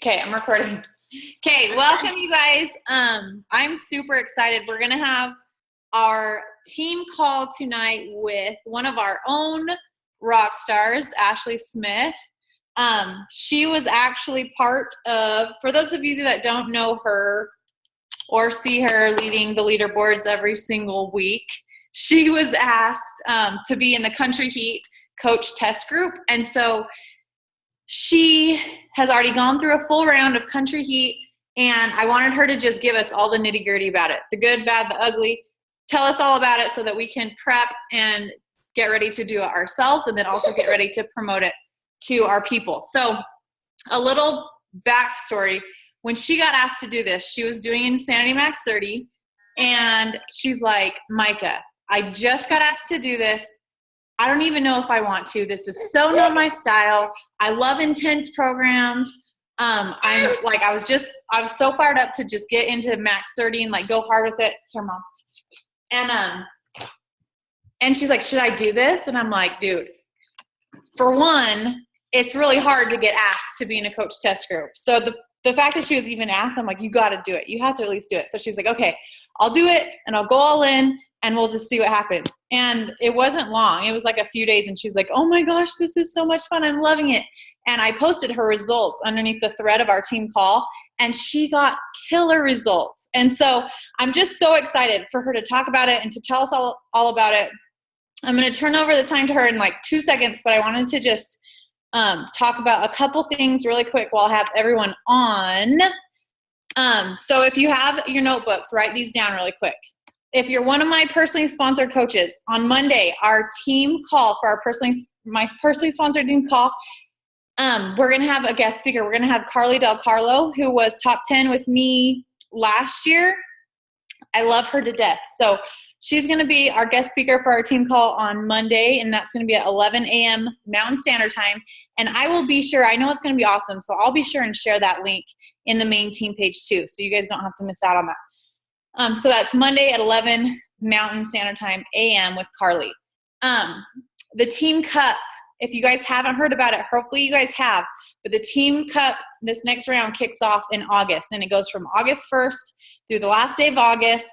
Okay, I'm recording. Okay, welcome you guys. I'm super excited. We're going to have our team call tonight with one of our own rock stars, Ashley Smith. She was actually part of, for those of you that don't know her or see her leading the leaderboards every single week, she was asked to be in the Country Heat coach test group. And so she has already gone through a full round of Country Heat, and I wanted her to just give us all the nitty-gritty about it, the good, bad, the ugly. Tell us all about it so that we can prep and get ready to do it ourselves, and then also get ready to promote it to our people. So a little backstory. When she got asked to do this, she was doing Insanity Max 30, and she's like, Micah, I just got asked to do this. I don't even know if I want to. This is so not my style. I love intense programs. I was so fired up to just get into Max 30 and like go hard with it. Here, Mom. And she's like, should I do this? And I'm like, dude, for one, it's really hard to get asked to be in a coach test group. So the fact that she was even asked, I'm like, you got to do it. You have to at least do it. So she's like, okay, I'll do it and I'll go all in and we'll just see what happens. And it wasn't long. It was like a few days. And she's like, oh my gosh, this is so much fun. I'm loving it. And I posted her results underneath the thread of our team call, and she got killer results. And so I'm just so excited for her to talk about it and to tell us all about it. I'm going to turn over the time to her in like 2 seconds, but I wanted to just talk about a couple things really quick while I have everyone on. So if you have your notebooks, write these down really quick. If you're one of my personally sponsored coaches, on Monday, our team call for my personally sponsored team call, we're going to have a guest speaker. We're going to have Carly Del Carlo, who was top 10 with me last year. I love her to death. So she's going to be our guest speaker for our team call on Monday, and that's going to be at 11 a.m. Mountain Standard Time. And I will be sure, I know it's going to be awesome, so I'll be sure and share that link in the main team page too, so you guys don't have to miss out on that. So that's Monday at 11 Mountain Standard Time a.m. with Carly. The Team Cup, if you guys haven't heard about it, hopefully you guys have, but the Team Cup, this next round kicks off in August, and it goes from August 1st through the last day of August,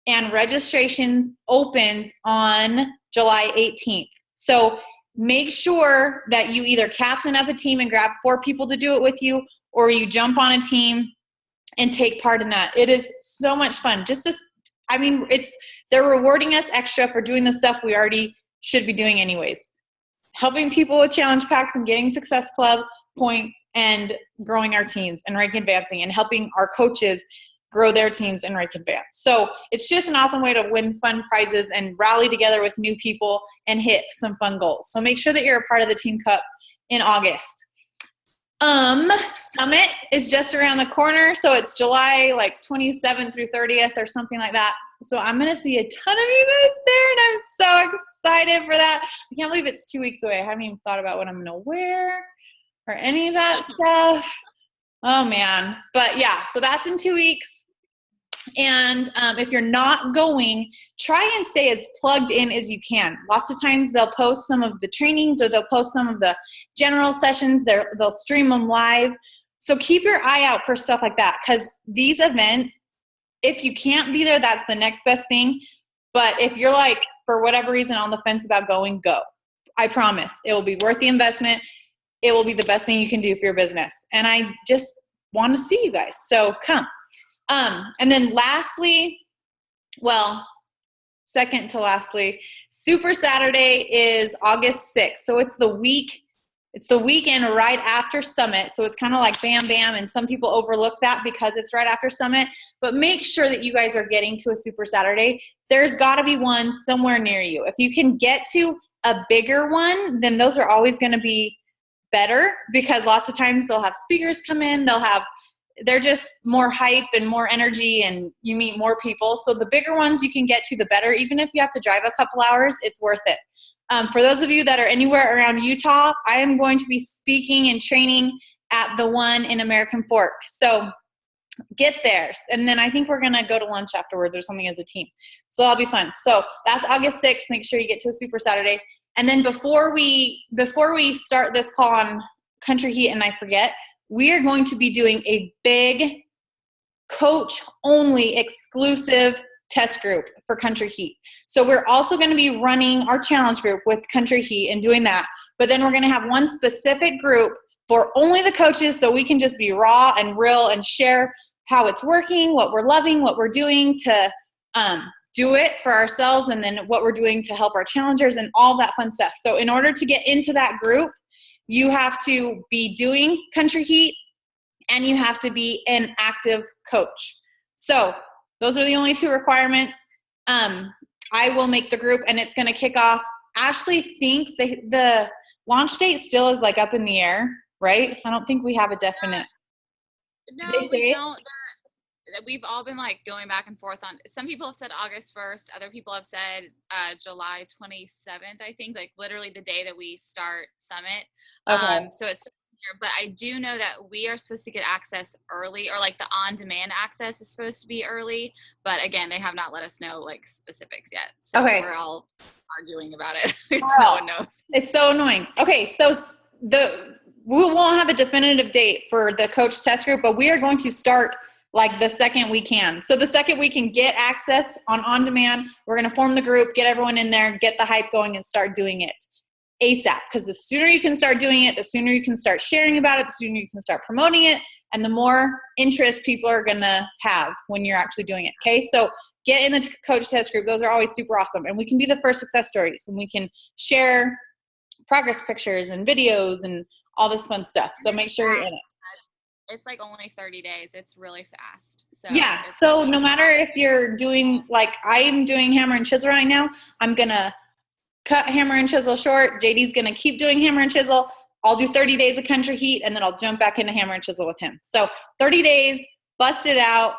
and registration opens on July 18th. So make sure that you either captain up a team and grab 4 people to do it with you, or you jump on a team and take part in that. It is so much fun. They're rewarding us extra for doing the stuff we already should be doing anyways. Helping people with challenge packs and getting Success Club points and growing our teams and rank advancing and helping our coaches grow their teams and rank advance. So it's just an awesome way to win fun prizes and rally together with new people and hit some fun goals. So make sure that you're a part of the Team Cup in August. Summit is just around the corner. So it's July 27th through 30th or something like that. So I'm going to see a ton of you guys there, and I'm so excited for that. I can't believe it's 2 weeks away. I haven't even thought about what I'm going to wear or any of that stuff. Oh man. But yeah, so that's in 2 weeks. And if you're not going, try and stay as plugged in as you can. Lots of times they'll post some of the trainings, or they'll post some of the general sessions. They'll stream them live. So keep your eye out for stuff like that, because these events, if you can't be there, that's the next best thing. But if you're for whatever reason on the fence about going, go. I promise it will be worth the investment. It will be the best thing you can do for your business. And I just want to see you guys. So come. And then second to lastly, Super Saturday is August 6th. So it's the weekend right after Summit. So it's kind of like bam, bam. And some people overlook that because it's right after Summit, but make sure that you guys are getting to a Super Saturday. There's gotta be one somewhere near you. If you can get to a bigger one, then those are always going to be better, because lots of times they'll have speakers come in, they're just more hype and more energy, and you meet more people. So the bigger ones you can get to, the better. Even if you have to drive a couple hours, it's worth it. For those of you that are anywhere around Utah, I am going to be speaking and training at the one in American Fork. So get there. And then I think we're going to go to lunch afterwards or something as a team. So that'll be fun. So that's August 6th. Make sure you get to a Super Saturday. And then before we start this call on Country Heat and I forget, we are going to be doing a big coach only exclusive test group for Country Heat. So we're also going to be running our challenge group with Country Heat and doing that. But then we're going to have one specific group for only the coaches, so we can just be raw and real and share how it's working, what we're loving, what we're doing to do it for ourselves, and then what we're doing to help our challengers and all that fun stuff. So in order to get into that group, you have to be doing Country Heat and you have to be an active coach. So those are the only two requirements. I will make the group and it's going to kick off. Ashley thinks the launch date still is like up in the air, right? I don't think we have a definite. No, we don't. We've all been like going back and forth on, some people have said August 1st. Other people have said July 27th, I think, like literally the day that we start Summit. Okay. So it's here, but I do know that we are supposed to get access early, or like the on-demand access is supposed to be early. But again, they have not let us know like specifics yet. So we're all arguing about it. No one knows. It's so annoying. Okay, so we won't have a definitive date for the coach test group, but we are going to start like the second we can. So the second we can get access on demand, we're going to form the group, get everyone in there, get the hype going, and start doing it ASAP. Because the sooner you can start doing it, the sooner you can start sharing about it, the sooner you can start promoting it, and the more interest people are going to have when you're actually doing it. Okay, so get in the coach test group. Those are always super awesome. And we can be the first success stories, and we can share progress pictures and videos and all this fun stuff. So make sure you're in it. It's like only 30 days. It's really fast. So yeah. So no matter if you're doing, like I'm doing hammer and chisel right now, I'm going to cut hammer and chisel short. JD's going to keep doing hammer and chisel. I'll do 30 days of Country Heat, and then I'll jump back into hammer and chisel with him. So 30 days, bust it out,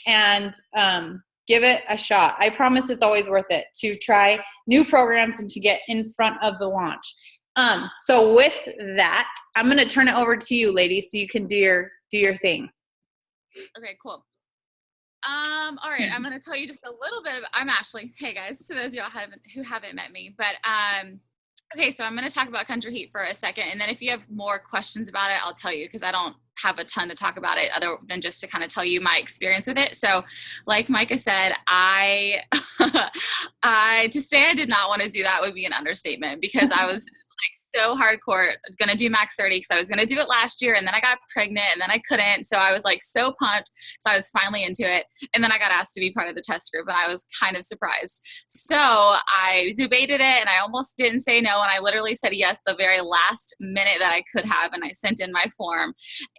and give it a shot. I promise it's always worth it to try new programs and to get in front of the launch. So with that, I'm going to turn it over to you, ladies, so you can do your thing. Okay, cool. All right, I'm going to tell you just a little bit I'm Ashley. Hey guys, to those of y'all who haven't met me, but, okay, so I'm going to talk about Country Heat for a second. And then if you have more questions about it, I'll tell you, because I don't have a ton to talk about it other than just to kind of tell you my experience with it. So like Micah said, to say I did not want to do that would be an understatement, because I was like so hardcore going to do max 30, because I was going to do it last year, and then I got pregnant, and then I couldn't. So I was like so pumped. So I was finally into it. And then I got asked to be part of the test group, and I was kind of surprised. So I debated it, and I almost didn't say no. And I literally said yes the very last minute that I could have. And I sent in my form,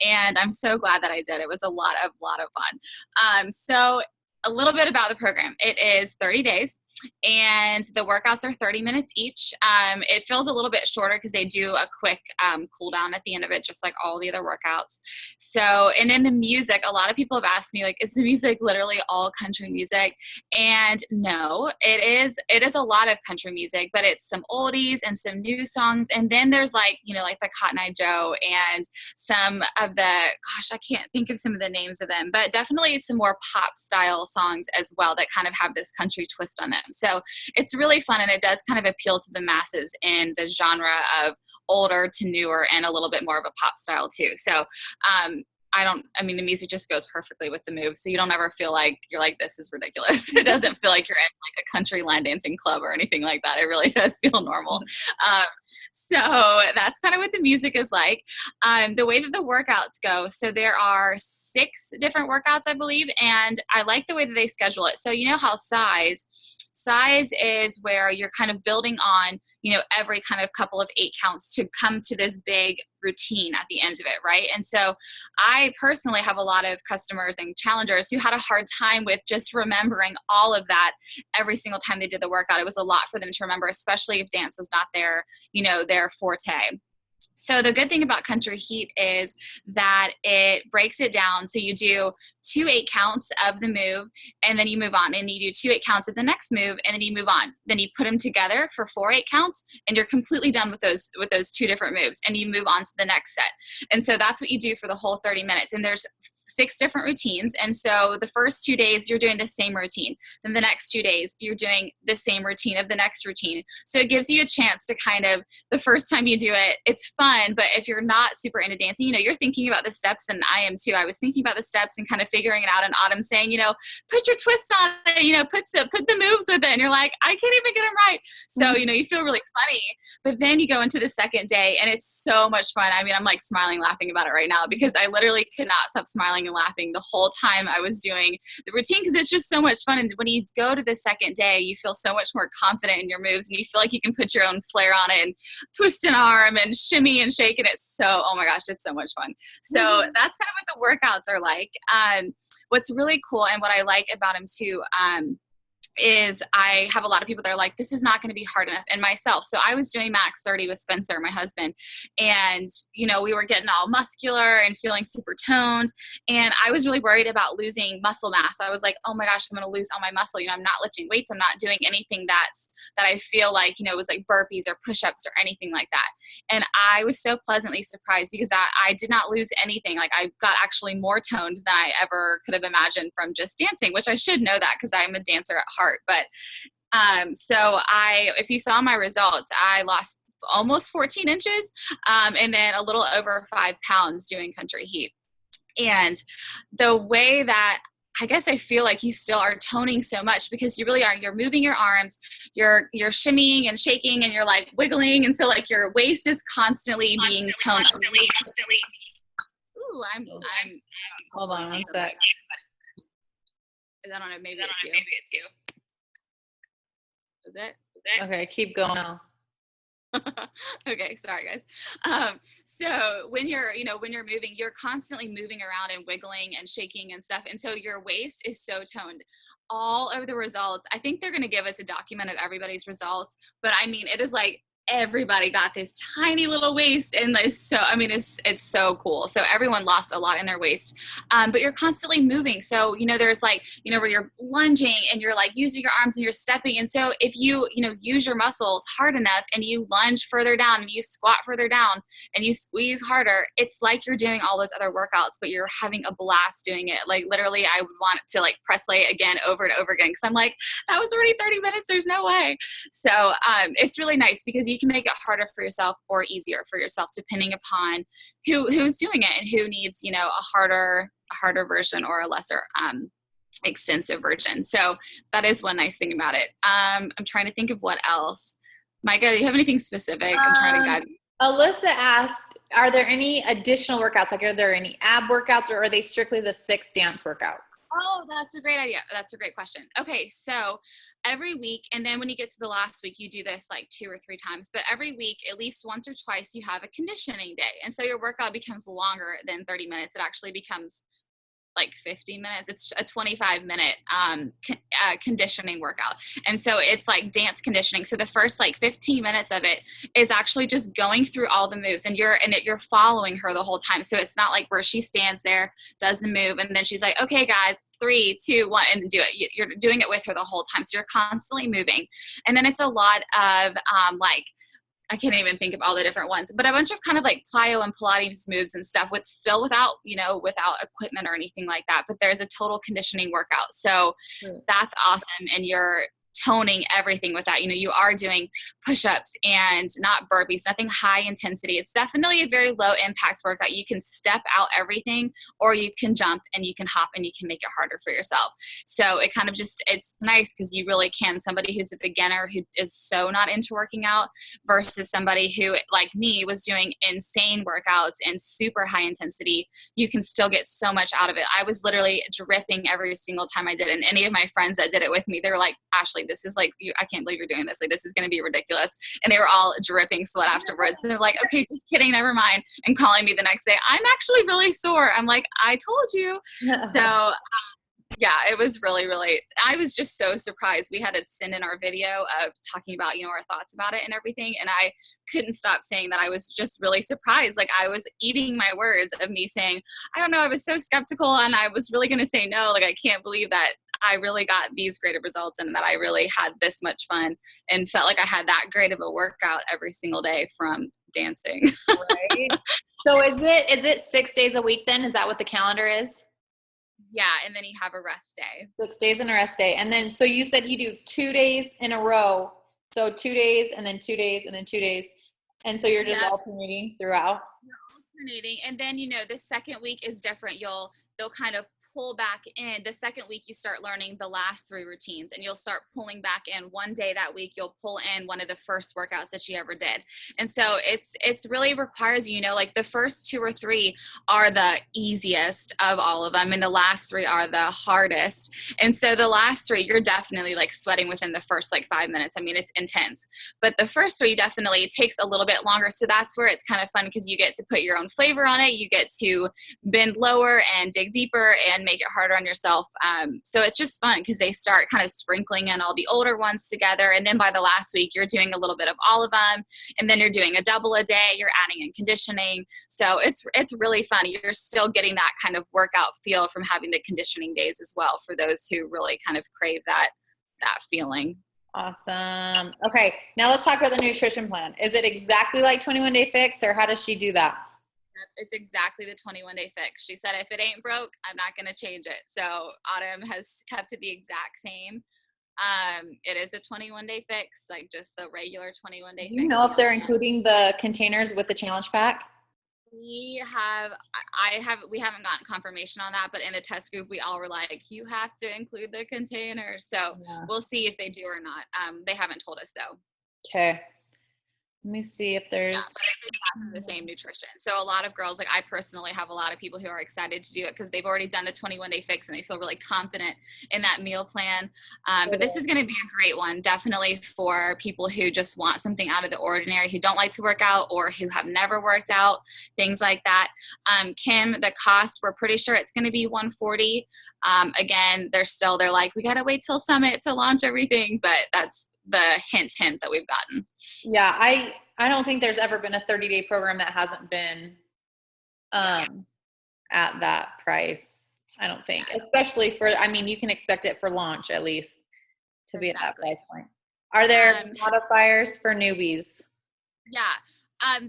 and I'm so glad that I did. It was a lot of fun. So a little bit about the program. It is 30 days. And the workouts are 30 minutes each. It feels a little bit shorter because they do a quick cool down at the end of it, just like all the other workouts. So, and then the music, a lot of people have asked me, like, is the music literally all country music? And no, it is a lot of country music, but it's some oldies and some new songs. And then there's like, you know, like the Cotton Eye Joe and some of the, gosh, I can't think of some of the names of them, but definitely some more pop style songs as well that kind of have this country twist on them. So it's really fun, and it does kind of appeal to the masses in the genre of older to newer and a little bit more of a pop style too. So the music just goes perfectly with the moves. So you don't ever feel like you're like, this is ridiculous. It doesn't feel like you're in like a country line dancing club or anything like that. It really does feel normal. So that's kind of what the music is like. The way that the workouts go, so there are 6 different workouts, I believe, and I like the way that they schedule it. So you know how size is where you're kind of building on, you know, every kind of couple of 8 counts to come to this big routine at the end of it, right? And so I personally have a lot of customers and challengers who had a hard time with just remembering all of that every single time they did the workout. It was a lot for them to remember, especially if dance was not their, you know, their forte. So the good thing about Country Heat is that it breaks it down. So you do 2 8 counts of the move, and then you move on, and you do 2 8 counts of the next move, and then you move on. Then you put them together for 4 8 counts, and you're completely done with those 2 different moves, and you move on to the next set. And so that's what you do for the whole 30 minutes. And there's 6 different routines. And so the first 2 days you're doing the same routine. Then the next 2 days you're doing the same routine of the next routine. So it gives you a chance to kind of, the first time you do it, it's fun. But if you're not super into dancing, you're thinking about the steps, and I am too. I was thinking about the steps and kind of figuring it out, and Autumn saying, put your twist on it, put the moves with it. And you're like, I can't even get them right. So, you feel really funny, but then you go into the second day and it's so much fun. I mean, I'm like smiling, laughing about it right now because I literally could not stop smiling and laughing the whole time I was doing the routine, because it's just so much fun. And when you go to the second day, you feel so much more confident in your moves, and you feel like you can put your own flair on it and twist an arm and shimmy and shake. And it's so, oh my gosh, it's so much fun. So that's kind of what the workouts are like. What's really cool and what I like about them too, is I have a lot of people that are like, this is not going to be hard enough, and myself. So I was doing max 30 with Spencer, my husband, and we were getting all muscular and feeling super toned, and I was really worried about losing muscle mass. I was like, oh my gosh, I'm going to lose all my muscle. I'm not lifting weights. I'm not doing anything that I feel like, was like burpees or push-ups or anything like that. And I was so pleasantly surprised because I did not lose anything. Like, I got actually more toned than I ever could have imagined from just dancing, which I should know that because I'm a dancer at heart. But so if you saw my results, I lost almost 14 inches and then a little over 5 pounds doing country heat. And the way that I guess I feel like you still are toning so much, because you really are. You're moving your arms, you're shimmying and shaking, and you're like wiggling, and so like your waist is constantly being toned. Ooh, I'm. Hold on one sec. I don't know. Maybe it's you. Is it? Okay, keep going now. Okay, sorry guys. So when you're moving, you're constantly moving around and wiggling and shaking and stuff. And so your waist is so toned. All of the results, I think they're going to give us a document of everybody's results. But I mean, it is like everybody got this tiny little waist, and it's so cool. So everyone lost a lot in their waist, but you're constantly moving. So there's like where you're lunging and you're like using your arms and you're stepping. And so if you use your muscles hard enough and you lunge further down and you squat further down and you squeeze harder, it's like you're doing all those other workouts, but you're having a blast doing it. Like literally, I would want to like press play again over and over again, because I'm like, that was already 30 minutes. There's no way. So it's really nice because you can make it harder for yourself or easier for yourself, depending upon who's doing it and who needs, a harder version or a lesser extensive version. So that is one nice thing about it. I'm trying to think of what else. Micah, do you have anything specific? I'm trying to guide you. Alyssa asked, are there any additional workouts? Like, are there any ab workouts, or are they strictly the 6 dance workouts? Oh, that's a great idea. That's a great question. Okay, so every week, and then when you get to the last week, you do this like 2 or 3 times, but every week, at least once or twice, you have a conditioning day. And so your workout becomes longer than 30 minutes. It actually becomes like 50 minutes. It's a 25-minute conditioning workout. And so it's like dance conditioning. So the first like 15 minutes of it is actually just going through all the moves, and you're following her the whole time. So it's not like where she stands there, does the move, and then she's like, okay guys, 3, 2, 1, and do it. You're doing it with her the whole time. So you're constantly moving. And then it's a lot of I can't even think of all the different ones, but a bunch of kind of like plyo and Pilates moves and stuff without equipment or anything like that. But there's a total conditioning workout. So that's awesome. And you're toning everything with that. You are doing push-ups and not burpees, nothing high intensity. It's definitely a very low impact workout. You can step out everything, or you can jump and you can hop and you can make it harder for yourself. So it kind of it's nice because you really can. Somebody who's a beginner who is so not into working out versus somebody who, like me, was doing insane workouts and super high intensity, you can still get so much out of it. I was literally dripping every single time I did it. And any of my friends that did it with me, they were like, Ashley, this is like, I can't believe you're doing this. Like, this is going to be ridiculous. And they were all dripping sweat afterwards. And they're like, okay, just kidding, never mind. And calling me the next day, I'm actually really sore. I'm like, I told you. So yeah, it was really, really, I was just so surprised. We had to send in our video of talking about, our thoughts about it and everything. And I couldn't stop saying that I was just really surprised. Like, I was eating my words of me saying, I don't know, I was so skeptical and I was really going to say no. Like, I can't believe that I really got these great of results and that I really had this much fun and felt like I had that great of a workout every single day from dancing. Right. So is it 6 days a week then? Is that what the calendar is? Yeah, and then you have a rest day. 6 days and a rest day. And then, so you said you do 2 days in a row. So 2 days and then 2 days and then 2 days. And so you're just Yep. alternating throughout. You're alternating. And then, the second week is different. They'll kind of pull back in. The second week you start learning the last 3 routines, and you'll start pulling back in one day that week. You'll pull in one of the first workouts that you ever did. And so it's really requires, like the first 2 or 3 are the easiest of all of them, and the last 3 are the hardest. And so the last 3, you're definitely like sweating within the first like 5 minutes. I mean, it's intense, but the first 3 definitely takes a little bit longer. So that's where it's kind of fun, because you get to put your own flavor on it. You get to bend lower and dig deeper and make it harder on yourself. So it's just fun, because they start kind of sprinkling in all the older ones together. And then by the last week, you're doing a little bit of all of them. And then you're doing a double a day. You're adding in conditioning. So it's really fun. You're still getting that kind of workout feel from having the conditioning days as well, for those who really kind of crave that feeling. Awesome. Okay. Now let's talk about the nutrition plan. Is it exactly like 21 Day Fix, or how does she do that? It's exactly the 21-day fix. She said, if it ain't broke, I'm not going to change it. So Autumn has kept it the exact same. It is the 21-day fix, like just the regular 21-day fix. Do you know if they're including the containers with the challenge pack? We haven't gotten confirmation on that, but in the test group, we all were like, you have to include the containers. So We'll see if they do or not. They haven't told us though. Okay. Let me see if there's. Yeah, but it's exactly the same nutrition. So a lot of girls, like I personally have a lot of people who are excited to do it, because they've already done the 21-day fix and they feel really confident in that meal plan. But this is going to be a great one, definitely for people who just want something out of the ordinary, who don't like to work out or who have never worked out, things like that. Kim, the cost, we're pretty sure it's going to be $140. Again, they're like, we got to wait till Summit to launch everything, but that's the hint that we've gotten. Yeah, I don't think there's ever been a 30-day program that hasn't been at that price. I don't think, especially for, I mean, you can expect it for launch at least to be at that price point. Are there modifiers for newbies? Yeah.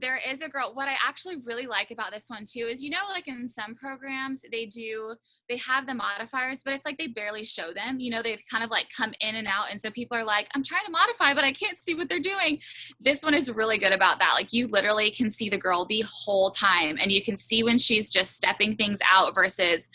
There is a girl. What I actually really like about this one too is, like in some programs, they have the modifiers, but it's like they barely show them. They've kind of like come in and out. And so people are like, I'm trying to modify, but I can't see what they're doing. This one is really good about that. Like you literally can see the girl the whole time, and you can see when she's just stepping things out versus,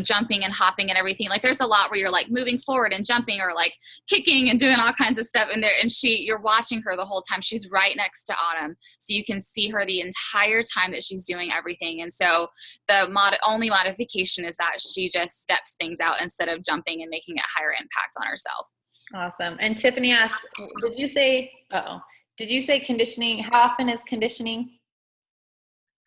jumping and hopping and everything. Like there's a lot where you're like moving forward and jumping, or like kicking and doing all kinds of stuff in there. And you're watching her the whole time. She's right next to Autumn. So you can see her the entire time that she's doing everything. And so the only modification is that she just steps things out instead of jumping and making a higher impact on herself. Awesome. And Tiffany asked, did you say conditioning? How often is conditioning?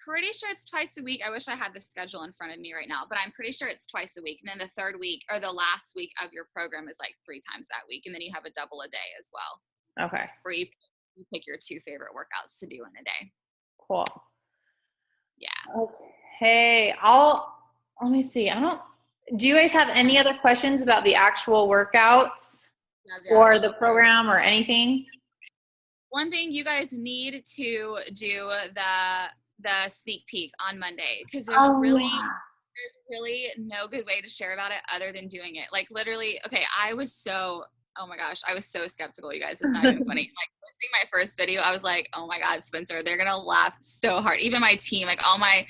Pretty sure it's twice a week. I wish I had the schedule in front of me right now, but I'm pretty sure it's twice a week. And then the third week, or the last week of your program, is like 3 times that week. And then you have a double a day as well. Okay. Where you pick your 2 favorite workouts to do in a day. Cool. Yeah. Okay. Let me see. Do you guys have any other questions about the actual workouts or the program or anything? One thing you guys need to do the sneak peek on Monday, because there's really no good way to share about it other than doing it. Like literally, okay, oh my gosh, I was so skeptical, you guys. It's not even funny. Like posting my first video, I was like, oh my God, Spencer, they're gonna laugh so hard. Even my team, like all my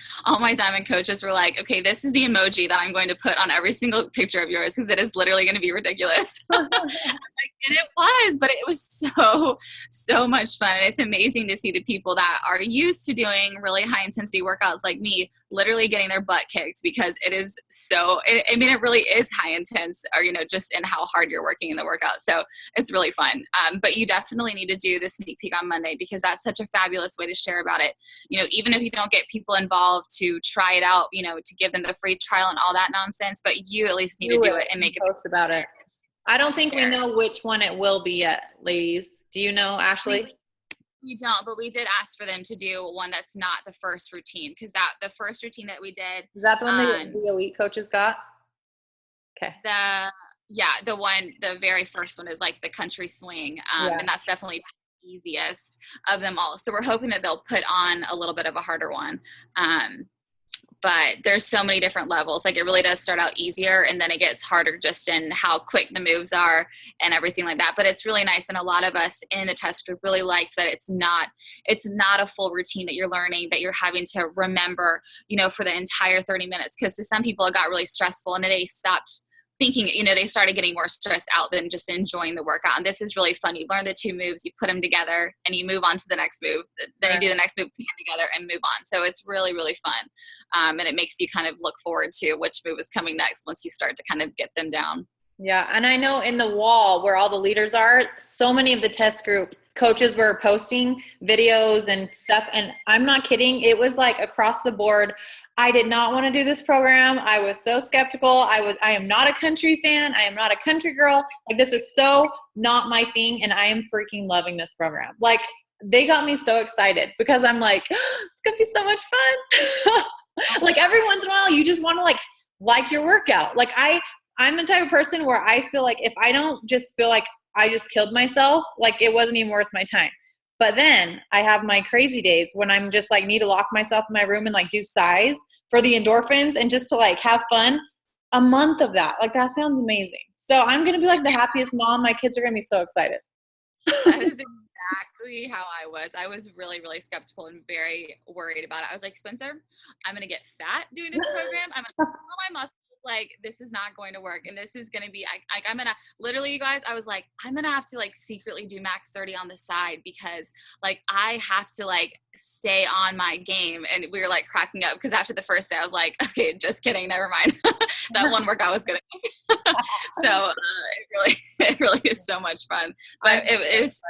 diamond coaches were like, okay, this is the emoji that I'm going to put on every single picture of yours, because it is literally gonna be ridiculous. And it was, but it was so much fun. And it's amazing to see the people that are used to doing really high intensity workouts like me literally getting their butt kicked, because it is it really is high intense, or, just in how hard you're working in the workout. So it's really fun. But you definitely need to do the sneak peek on Monday, because that's such a fabulous way to share about it. Even if you don't get people involved to try it out, to give them the free trial and all that nonsense, but you at least need to do it and make a post about it. I don't think we know which one it will be yet, ladies. Do you know, Ashley? We don't, but we did ask for them to do one that's not the first routine, because the first routine that we did. Is that the one the elite coaches got? Okay. The very first one is like the country swing. And that's definitely the easiest of them all. So we're hoping that they'll put on a little bit of a harder one. but there's so many different levels. Like it really does start out easier and then it gets harder just in how quick the moves are and everything like that. But it's really nice. And a lot of us in the test group really like that it's not a full routine that you're learning, that you're having to remember, for the entire 30 minutes. Because to some people it got really stressful and then they stopped thinking, they started getting more stressed out than just enjoying the workout. And this is really fun. You learn the two moves, you put them together and you move on to the next move. Then you do the next move together and move on. So it's really, really fun. And it makes you kind of look forward to which move is coming next once you start to kind of get them down. Yeah. And I know in the wall where all the leaders are, so many of the test group coaches were posting videos and stuff. And I'm not kidding. It was like across the board. I did not want to do this program. I was so skeptical. I am not a country fan. I am not a country girl. Like, this is so not my thing. And I am freaking loving this program. Like, they got me so excited because I'm like, it's going to be so much fun. Like, every once in a while, you just want to like your workout. Like, I'm the type of person where I feel like if I don't just feel like I just killed myself, like it wasn't even worth my time. But then I have my crazy days when I'm just like need to lock myself in my room and like do size for the endorphins and just to like have fun. A month of that. Like, that sounds amazing. So I'm going to be like the happiest mom. My kids are going to be so excited. That is exactly how I was. I was really, really skeptical and very worried about it. I was like, Spencer, I'm going to get fat doing this program. I'm going to grow my muscles. Like, this is not going to work. And this is going to be, I'm going to literally, you guys, I was like, I'm going to have to like secretly do max 30 on the side because like, I have to like stay on my game. And we were like cracking up because after the first day I was like, okay, just kidding. Never mind. That one workout was going to, so it really is so much fun, but it is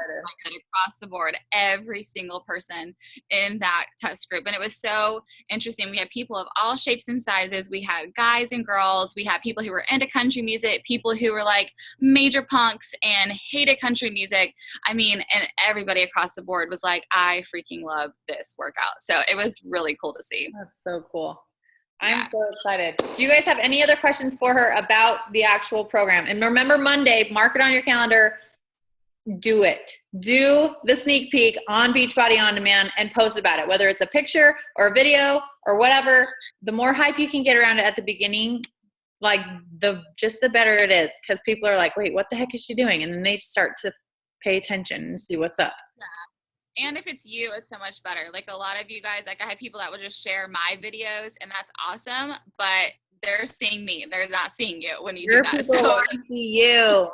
like across the board, every single person in that test group. And it was so interesting. We had people of all shapes and sizes. We had guys and girls. We had people who were into country music, people who were like major punks and hated country music. I mean, and everybody across the board was like, I freaking love this workout. So it was really cool to see. That's so cool. I'm so excited. Do you guys have any other questions for her about the actual program? And remember, Monday, mark it on your calendar. Do it. Do the sneak peek on Beachbody On Demand and post about it, whether it's a picture or a video or whatever. The more hype you can get around it at the beginning, like the better it is, because people are like, wait, what the heck is she doing? And then they start to pay attention and see what's up. Yeah. And if it's you, it's so much better. Like, a lot of you guys, like I have people that will just share my videos and that's awesome, but they're seeing me. They're not seeing you when you do that. People want to see you.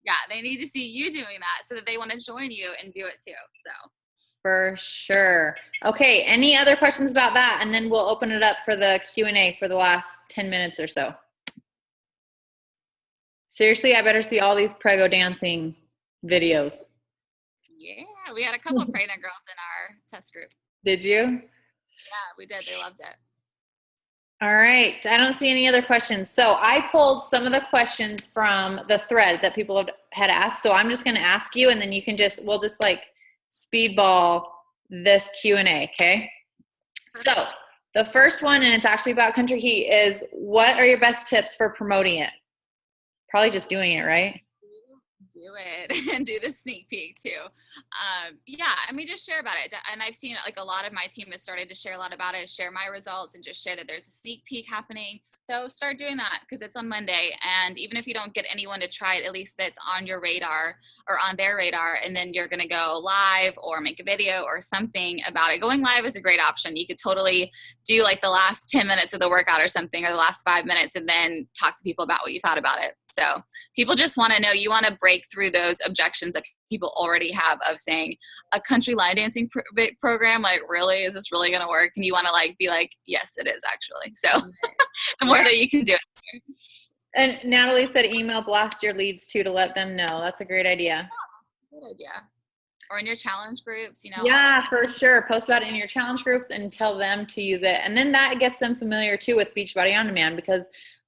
Yeah, they need to see you doing that so that they want to join you and do it too. So for sure. Okay. Any other questions about that? And then we'll open it up for the Q&A for the last 10 minutes or so. Seriously, I better see all these prego dancing videos. Yeah, we had a couple of pregnant girls in our test group. Did you? Yeah, we did. They loved it. All right. I don't see any other questions. So I pulled some of the questions from the thread that people had asked. So I'm just going to ask you, and then you can we'll just like speedball this Q&A. Okay. So the first one, and it's actually about Country Heat, is what are your best tips for promoting it? Probably just doing it, right? Do it and do the sneak peek too. Yeah, I mean, just share about it. And I've seen like a lot of my team has started to share a lot about it, share my results and just share that there's a sneak peek happening. So start doing that because it's on Monday. And even if you don't get anyone to try it, at least that's on your radar or on their radar. And then you're going to go live or make a video or something about it. Going live is a great option. You could totally do like the last 10 minutes of the workout or something, or the last 5 minutes, and then talk to people about what you thought about it. So people just want to know, you want to break through those objections that people already have of saying a country line dancing program, like, really, is this really going to work? And you want to like be like, yes, it is actually. So the more that you can do it. And Natalie said email blast your leads too to let them know. That's a great idea. Oh, good idea. Or in your challenge groups, Yeah, for sure. Post about it in your challenge groups and tell them to use it. And then that gets them familiar too with Beachbody On Demand, because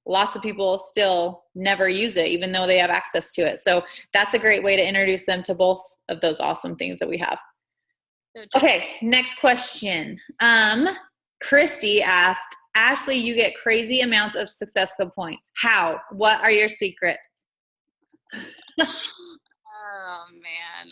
lots of people still never use it, even though they have access to it. So that's a great way to introduce them to both of those awesome things that we have. Okay, next question. Christy asked, Ashley, you get crazy amounts of successful points. How? What are your secrets? Oh man.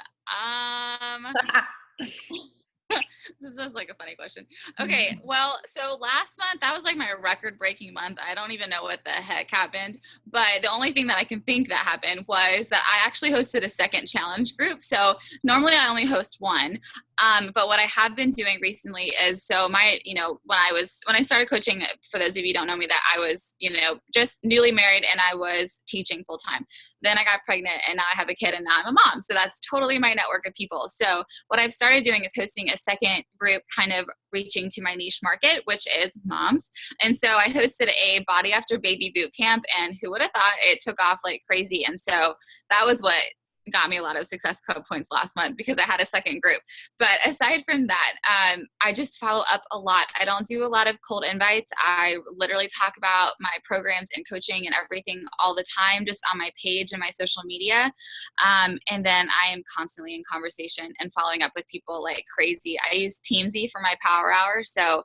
This is like a funny question. Okay, well, so last month, that was like my record-breaking month. I don't even know what the heck happened, but the only thing that I can think that happened was that I actually hosted a second challenge group. So normally I only host one. But what I have been doing recently is, so my, when I started coaching, for those of you who don't know me, that I was, just newly married and I was teaching full time. Then I got pregnant and now I have a kid and now I'm a mom. So that's totally my network of people. So what I've started doing is hosting a second group, kind of reaching to my niche market, which is moms. And so I hosted a body after baby boot camp, and who would have thought it took off like crazy. And so that was what got me a lot of Success Club points last month, because I had a second group. But aside from that, I just follow up a lot. I don't do a lot of cold invites. I literally talk about my programs and coaching and everything all the time, just on my page and my social media. And then I am constantly in conversation and following up with people like crazy. I use Teamsy for my power hour. So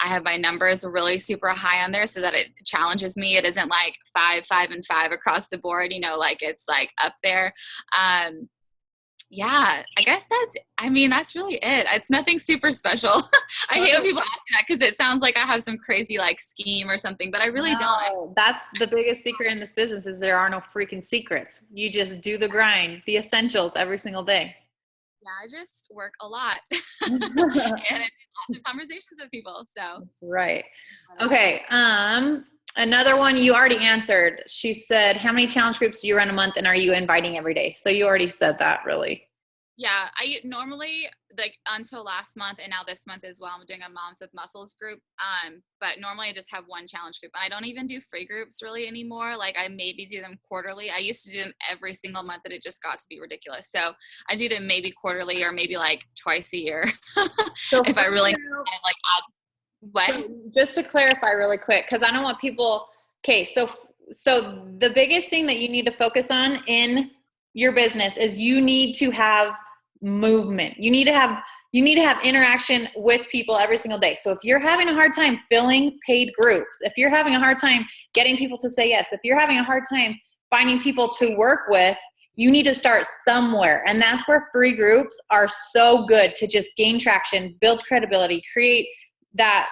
I have my numbers really super high on there so that it challenges me. It isn't like 5, 5, and 5 across the board, like it's like up there. Yeah, I guess that's really it. It's nothing super special. I hate when people ask me that, because it sounds like I have some crazy like scheme or something, but I really don't. That's the biggest secret in this business, is there are no freaking secrets. You just do the grind, the essentials every single day. Yeah, I just work a lot and lots of conversations with people. So that's right. Okay. Another one you already answered. She said, how many challenge groups do you run a month, and are you inviting every day? So you already said that, really. Yeah, I normally, like, until last month and now this month as well, I'm doing a Moms with Muscles group. But normally I just have one challenge group. I don't even do free groups really anymore. Like, I maybe do them quarterly. I used to do them every single month, and it just got to be ridiculous. So I do them maybe quarterly or maybe like twice a year. So if I really kind of like add. What? So just to clarify really quick, because I don't want people. Okay, so the biggest thing that you need to focus on in your business is you need to have movement. You need to have interaction with people every single day. So if you're having a hard time filling paid groups, if you're having a hard time getting people to say yes, if you're having a hard time finding people to work with, you need to start somewhere. And that's where free groups are so good, to just gain traction, build credibility, create that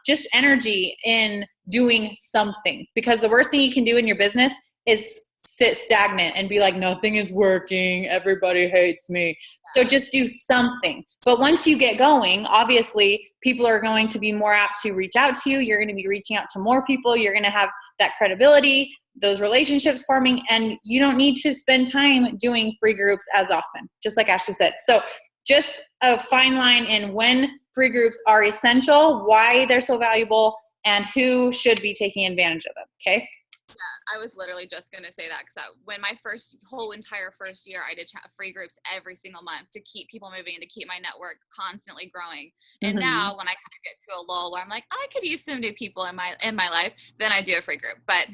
just energy in doing something. Because the worst thing you can do in your business is sit stagnant and be like, nothing is working, everybody hates me. So just do something. But once you get going, obviously people are going to be more apt to reach out to you. You're going to be reaching out to more people. You're going to have that credibility, those relationships forming, and you don't need to spend time doing free groups as often, just like Ashley said. So just a fine line in when free groups are essential, why they're so valuable, and who should be taking advantage of them. Okay. Yeah, I was literally just going to say that, because when my entire first year, I did free groups every single month to keep people moving and to keep my network constantly growing. And now when I kind of get to a lull where I'm like, I could use some new people in my life, then I do a free group. But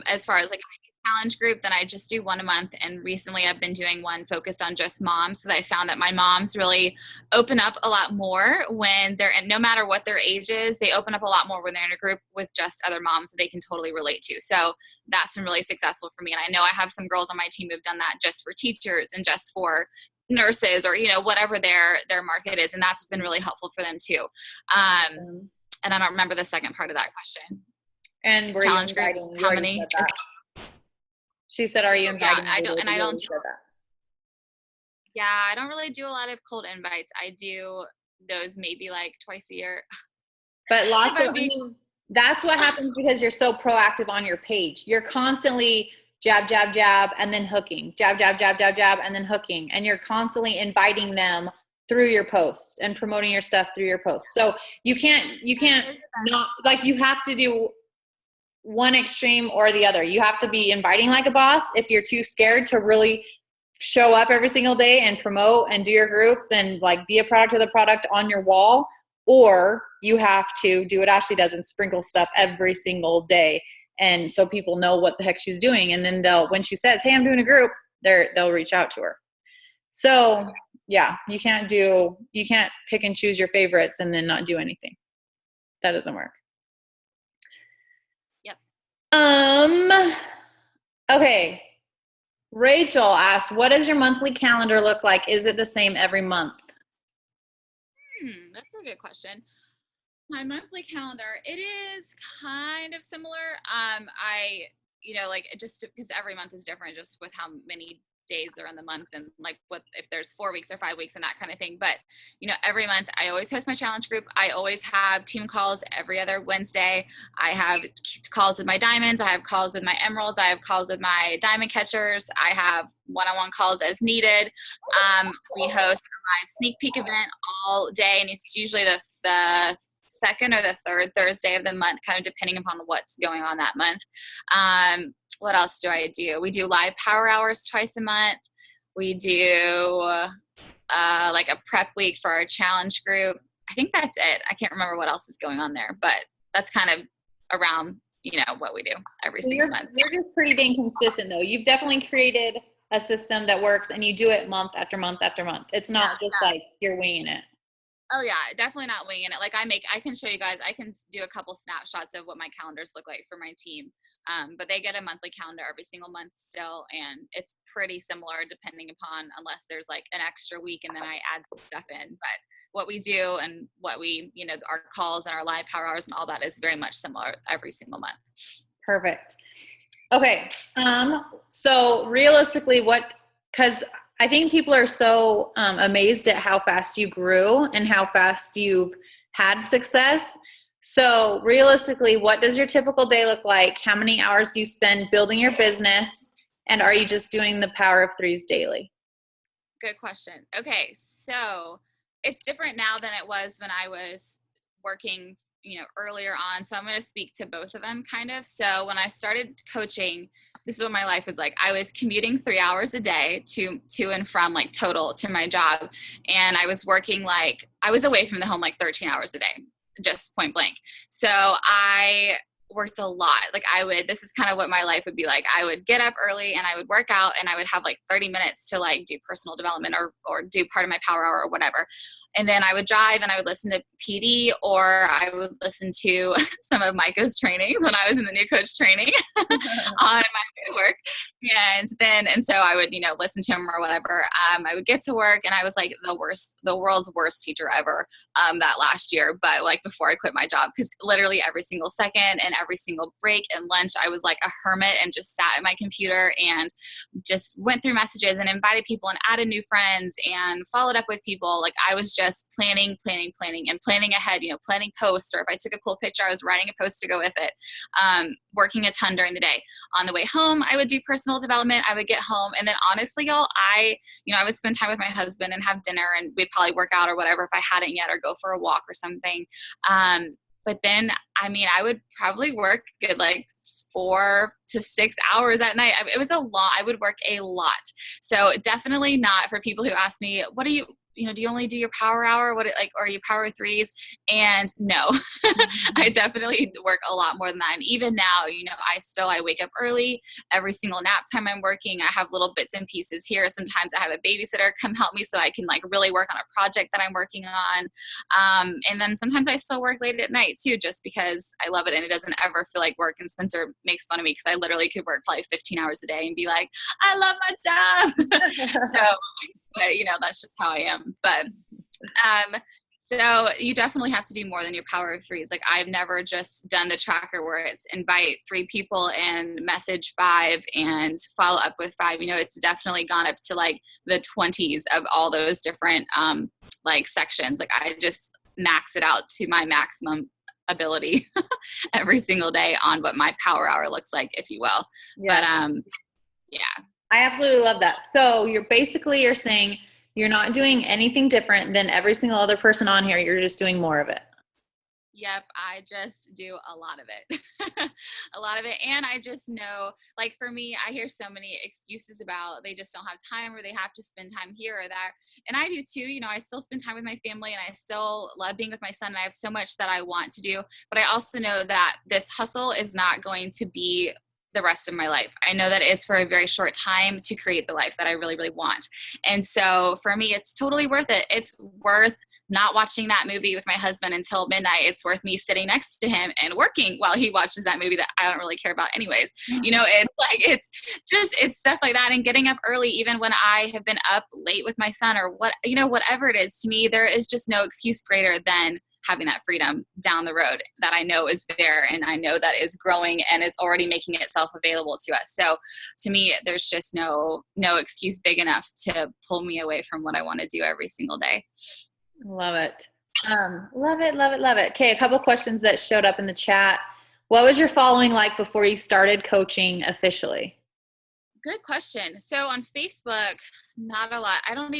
as far as like challenge group, then I just do one a month. And recently I've been doing one focused on just moms, because I found that my moms really open up a lot more when they're in, no matter what their age is, they open up a lot more when they're in a group with just other moms that they can totally relate to. So that's been really successful for me. And I know I have some girls on my team who've done that just for teachers and just for nurses, or whatever their market is, and that's been really helpful for them too. And I don't remember the second part of that question. And were challenge groups, how many? She said, are you inviting? Yeah, I don't really do a lot of cold invites. I do those maybe like twice a year. But that's what happens because you're so proactive on your page. You're constantly jab, jab, jab, and then hooking, jab, jab, jab, jab, jab, and then hooking. And you're constantly inviting them through your posts and promoting your stuff through your posts. So you can't not, like, you have to do one extreme or the other. You have to be inviting like a boss if you're too scared to really show up every single day and promote and do your groups and like be a product of the product on your wall, or you have to do what Ashley does and sprinkle stuff every single day. And so people know what the heck she's doing. And then when she says, hey, I'm doing a group, they'll reach out to her. So yeah, you can't pick and choose your favorites and then not do anything. That doesn't work. Okay. Rachel asked, what does your monthly calendar look like? Is it the same every month? That's a good question. My monthly calendar, it is kind of similar. Like just because every month is different, just with how many days are in the month and like what if there's 4 weeks or 5 weeks and that kind of thing. But every month I always host my challenge group. I always have team calls every other Wednesday. I have calls with my diamonds. I have calls with my emeralds. I have calls with my diamond catchers. I have one-on-one calls as needed. We host a live sneak peek event all day, and it's usually the second or the third Thursday of the month, kind of depending upon what's going on that month. What else do I do? We do live power hours twice a month. We do like a prep week for our challenge group. I think that's it. I can't remember what else is going on there, but that's kind of around, what we do every single month. You're just pretty dang consistent though. You've definitely created a system that works and you do it month after month after month. It's not just like you're winging it. Oh yeah, definitely not winging it. Like I can show you guys, I can do a couple snapshots of what my calendars look like for my team. But they get a monthly calendar every single month still. And it's pretty similar depending upon, unless there's like an extra week and then I add stuff in. But what we do and what we, our calls and our live power hours and all that is very much similar every single month. Perfect. Okay. So realistically because I think people are so amazed at how fast you grew and how fast you've had success. So realistically, what does your typical day look like? How many hours do you spend building your business? And are you just doing the power of threes daily? Good question. Okay. So it's different now than it was when I was working, earlier on. So I'm going to speak to both of them kind of. So when I started coaching, this is what my life was like. I was commuting 3 hours a day to and from like total to my job. And I was working I was away from the home like 13 hours a day, just point blank. So I worked a lot. This is kind of what my life would be like. I would get up early and I would work out and I would have like 30 minutes to like do personal development or do part of my power hour or whatever. And then I would drive and I would listen to PD or I would listen to some of Micah's trainings when I was in the new coach training on my way to work. And so I would, listen to him or whatever. I would get to work and I was like the world's worst teacher ever that last year. But like before I quit my job, because literally every single second and every single break and lunch, I was like a hermit and just sat at my computer and just went through messages and invited people and added new friends and followed up with people. Like I was just planning and planning ahead, planning posts, or if I took a cool picture, I was writing a post to go with it, working a ton during the day. On the way home, I would do personal development. I would get home. And then honestly, y'all, I would spend time with my husband and have dinner and we'd probably work out or whatever if I hadn't yet, or go for a walk or something. But then, I would probably work good, like 4 to 6 hours at night. It was a lot. I would work a lot. So definitely not for people who ask me, what do you do you only do your power hour? Or are you power threes? And no, I definitely work a lot more than that. And even now, I wake up early every single nap time I'm working. I have little bits and pieces here. Sometimes I have a babysitter come help me so I can like really work on a project that I'm working on. And then sometimes I still work late at night too, just because I love it. And it doesn't ever feel like work. And Spencer makes fun of me because I literally could work probably 15 hours a day and be like, I love my job. But that's just how I am. But so you definitely have to do more than your power of threes. Like I've never just done the tracker where it's invite 3 people and message 5 and follow up with 5. It's definitely gone up to like the 20s of all those different like sections. Like I just max it out to my maximum ability every single day on what my power hour looks like, if you will. Yeah. But yeah. I absolutely love that. So you're saying you're not doing anything different than every single other person on here. You're just doing more of it. Yep. I just do a lot of it, a lot of it. And I just know, like for me, I hear so many excuses about they just don't have time or they have to spend time here or there. And I do too. I still spend time with my family and I still love being with my son. And I have so much that I want to do, but I also know that this hustle is not going to be the rest of my life. I know that it's for a very short time to create the life that I really, really want. And so for me, it's totally worth it. It's worth not watching that movie with my husband until midnight. It's worth me sitting next to him and working while he watches that movie that I don't really care about anyways. You know, it's like, it's stuff like that. And getting up early, even when I have been up late with my son or what, you know, whatever it is, to me, there is just no excuse greater than having that freedom down the road that I know is there, and I know that is growing and is already making itself available to us. So to me, there's just no excuse big enough to pull me away from what I want to do every single day. Love it. Love it, love it, love it. Okay, a couple questions that showed up in the chat. What was your following like before you started coaching officially? Good question. So on Facebook, not a lot. I don't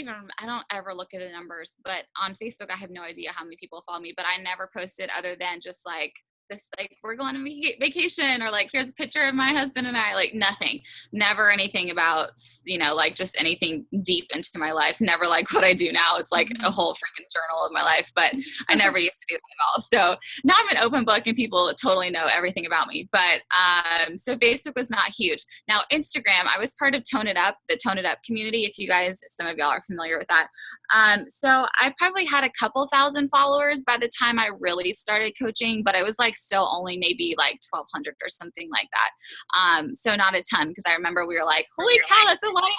ever look at the numbers, but on Facebook, I have no idea how many people follow me, but I never posted other than just like this, like, we're going on vacation, or like, here's a picture of my husband and I, like nothing, never anything about, you know, like just anything deep into my life. Never like what I do now. It's like a whole freaking journal of my life, but I never used to do that at all. So now I'm an open book and people totally know everything about me. But so Facebook was not huge. Now Instagram, I was part of Tone It Up, the Tone It Up community. If you guys, some of y'all are familiar with that. So I probably had a couple thousand followers by the time I really started coaching, but it was like still only maybe like 1,200 or something like that. So not a ton, because I remember we were like, holy cow, that's a lot of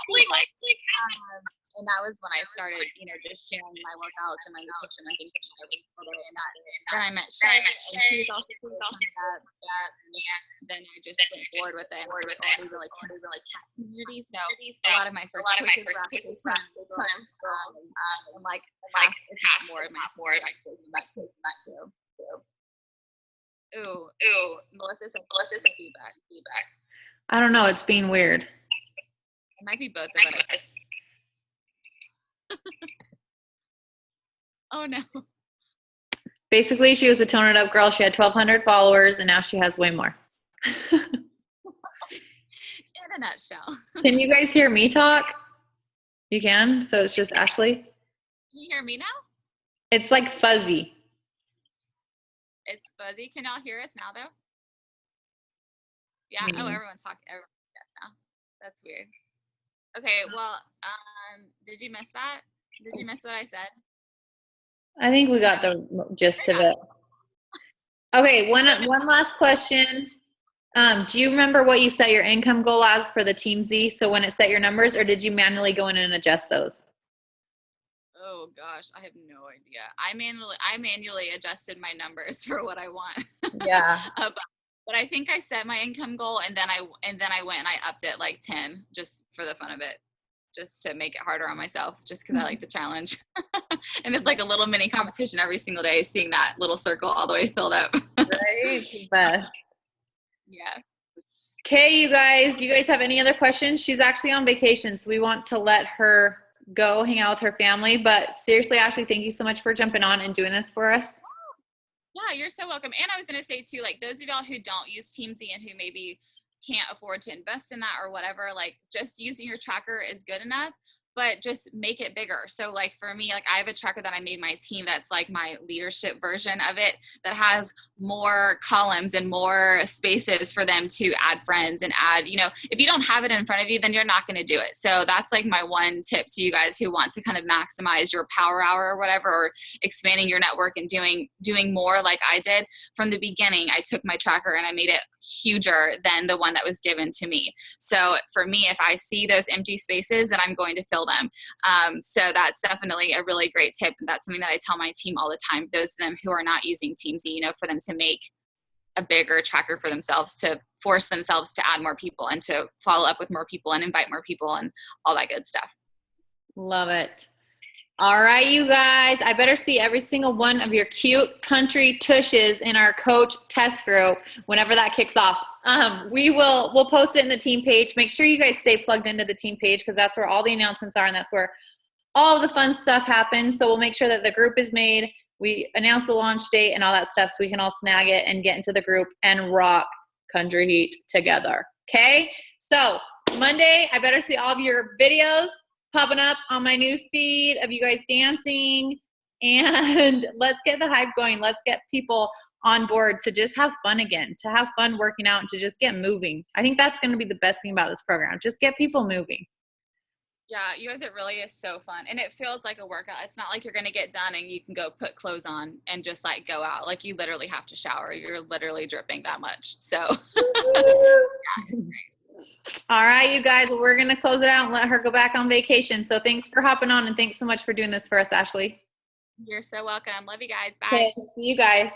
and that was when I started, you know, just sharing my workouts and my nutrition and things like that. And then I met Shay, and she was also that. Then I just went forward with it. And it was already really community. So a lot of my first coaches were actually and like if not more of my actually that too. Ooh, Melissa said feedback. I don't know. It's being weird. It might be both of us. Oh no. Basically, she was a Tone It Up girl. She had 1,200 followers, and now she has way more. In a nutshell. Can you guys hear me talk? You can? So it's just Ashley? Can you hear me now? It's like fuzzy. It's fuzzy. Can y'all hear us now, though? Yeah. Oh, everyone's talking. Everyone's now. That's weird. Okay. Well, did you miss that? Did you miss what I said? I think we got the gist of it. Okay. One last question. Do you remember what you set your income goal as for the Team Z? So when it set your numbers, or did you manually go in and adjust those? Oh gosh, I have no idea. I manually adjusted my numbers for what I want. Yeah. But I think I set my income goal, and then I went and I upped it like 10 just for the fun of it, just to make it harder on myself, just because I like the challenge. And it's like a little mini competition every single day, seeing that little circle all the way filled up. Right? Best. Yeah. Okay, you guys have any other questions? She's actually on vacation, so we want to let her go hang out with her family. But seriously, Ashley, thank you so much for jumping on and doing this for us. Yeah, you're so welcome. And I was going to say too, like those of y'all who don't use Team Z and who maybe can't afford to invest in that or whatever, like just using your tracker is good enough, but just make it bigger. So like for me, like I have a tracker that I made my team that's like my leadership version of it, that has more columns and more spaces for them to add friends and add, you know, if you don't have it in front of you, then you're not going to do it. So that's like my one tip to you guys who want to kind of maximize your power hour or whatever, or expanding your network and doing more like I did. From the beginning, I took my tracker and I made it huger than the one that was given to me. So for me, if I see those empty spaces, then I'm going to fill them. So that's definitely a really great tip. That's something that I tell my team all the time, those of them who are not using Team Z, you know, for them to make a bigger tracker for themselves, to force themselves to add more people and to follow up with more people and invite more people and all that good stuff. Love it. All right, you guys, I better see every single one of your cute country tushes in our coach test group whenever that kicks off. We'll post it in the team page. Make sure you guys stay plugged into the team page, because that's where all the announcements are and that's where all the fun stuff happens. So we'll make sure that the group is made. We announce the launch date and all that stuff so we can all snag it and get into the group and rock Country Heat together. Okay? So Monday, I better see all of your videos popping up on my news feed of you guys dancing, and let's get the hype going. Let's get people on board to just have fun again, to have fun working out, and to just get moving. I think that's going to be the best thing about this program. Just get people moving. Yeah, you guys, it really is so fun. And it feels like a workout. It's not like you're going to get done and you can go put clothes on and just like go out. Like you literally have to shower. You're literally dripping that much. So, All right, you guys, we're going to close it out and let her go back on vacation. So thanks for hopping on and thanks so much for doing this for us, Ashley. you're so welcome. Love you guys. Okay, Bye. see you guys.